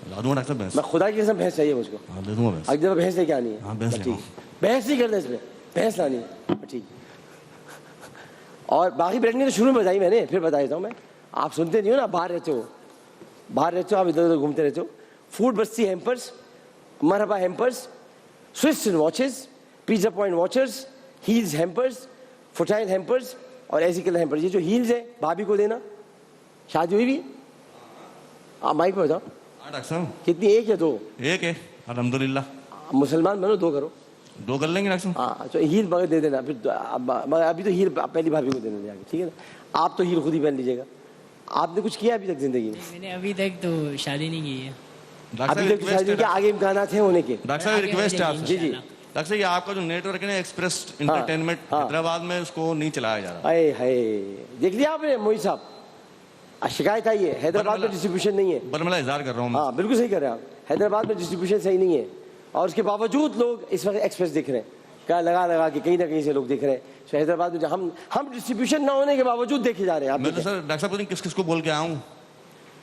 لا دوں گا ڈاکٹر صاحب بھینس. میں خدا کی قسم بھینس چاہیے مجھ کو. ہاں دے دوں گا بھینس. اگلی دفعہ بھینس لے کے آنی ہے. ہاں بھینس لے ٹھیک، بحث نہیں کرنا اس میں، بحث لانی ہے. ٹھیک. اور باقی بریڈنگ تو شروع میں بتائی میں نے، پھر بتا دیتا ہوں میں. آپ سنتے نہیں ہو نا، باہر رہتے ہو، باہر رہتے ہو آپ، ادھر ادھر گھومتے رہتے ہو. فوڈ بستی ہیمپرس، مرحبا ہیمپرس، سوئسن واچز، پیزا پوائنٹ واچرز، ہیلز ہیمپرس، فوٹائل ہیمپرس اور ایسی کلر ہیمپرس. یہ جو ہیلز ہے بھابھی کو دینا، شادی ہوئی بھی. آپ مائک پہ بتاؤ ہاں ڈاکٹر صاحب. کتنی، ایک یا دو؟ ایک ہے الحمدللہ. مسلمان بنو، دو کرو. دو کر لیں گے ڈاکٹر صاحب. ہاں تو ہیل مگر دے دینا پھر. مگر ابھی تو ہیل پہلی بھابھی کو دینا جا کے، ٹھیک ہے نا. آپ تو ہیل خود ہی پہن لیجیے گا. آپ نے کچھ کیا ابھی تک زندگی میں؟ میں نے ابھی تک تو شادی نہیں کی ہے. ڈاکٹر ابھی تک شادی کے آگے امکانات ہیں ہونے کے. ڈاکٹر صاحب ریکویسٹ ہے آپ سے. جی جی. ڈاکٹر صاحب یہ آپ کا جو نیٹ ورک ہے نا، ایکسپریس انٹرٹینمنٹ حیدرآباد میں، اس کو نہیں چلایا جا رہا. اے ہائے، دیکھ لیا آپ نے موہی صاحب، شکایت آئی ہے حیدرآباد میں ڈسٹریبیوشن نہیں ہے. برملا اظہار کر رہا ہوں میں. ہاں بالکل صحیح کر رہے ہیں آپ. حیدرآباد میں ڈسٹریبیوشن صحیح نہیں ہے، اور اس کے باوجود لوگ اس وقت ایکسپریس دیکھ رہے ہیں. کیا لگا لگا کے کہیں نہ کہیں سے لوگ دیکھ رہے ہیں. حیدرآباد میں ہم ڈسٹریبیوشن نہ ہونے کے باوجود دیکھے جا رہے ہیں. میں تو سر ڈاکٹر صاحب کس کس کو بول کے آیا ہوں.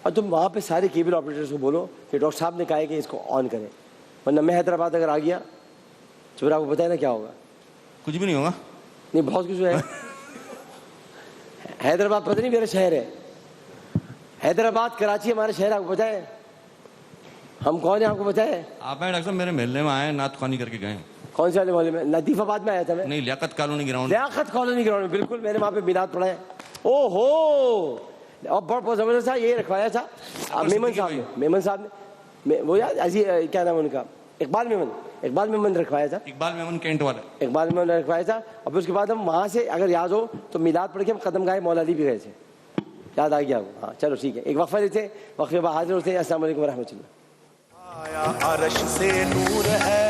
اور تم وہاں پہ سارے کیبل آپریٹرس کو بولو کہ ڈاکٹر صاحب نے کہا ہے کہ اس کو آن کریں، ورنہ میں حیدرآباد اگر آ گیا تو پھر آپ کو بتایا نا کیا ہوگا. کچھ بھی نہیں ہوگا. نہیں بہت کچھ ہے. حیدرآباد پتہ نہیں میرا شہر ہے. حیدرآباد کراچی ہمارا شہر، آپ کو پتہ ہے ہم کون ہیں؟ آپ کو پتہ ہے؟ آپ ڈاکٹر صاحب میرے محلے میں آئے، نعت خوانی کر کے گئے. کون سے والے محلے میں؟ لطیف آباد میں آیا تھا میں. نہیں، لیاقت کالونی گراؤنڈ. لیاقت کالونی گراؤنڈ میں، بالکل. میں نے وہاں پہ میلاد پڑھا ہے. او ہو، اور بہت زبردست تھا. یہ رکھوایا تھا میمن صاحب نے. میمن صاحب نے، وہ یاد کیا نام ان کا، اقبال میمن. اقبال میمن رکھوایا تھا. اقبال میمن کینٹ والا. اقبال میمن رکھوایا تھا. اور پھر اس کے بعد ہم وہاں سے اگر یاد ہو تو میلاد پڑھ کے ہم قدم گاہ مولا علی بھی گئے تھے. یاد آ گیا. ہاں چلو ٹھیک ہے، ایک وقفہ لیتے ہیں، وقفے بعد حاضر ہوتے ہیں. السلام علیکم ورحمۃ اللہ. آیا عرش سے نور ہے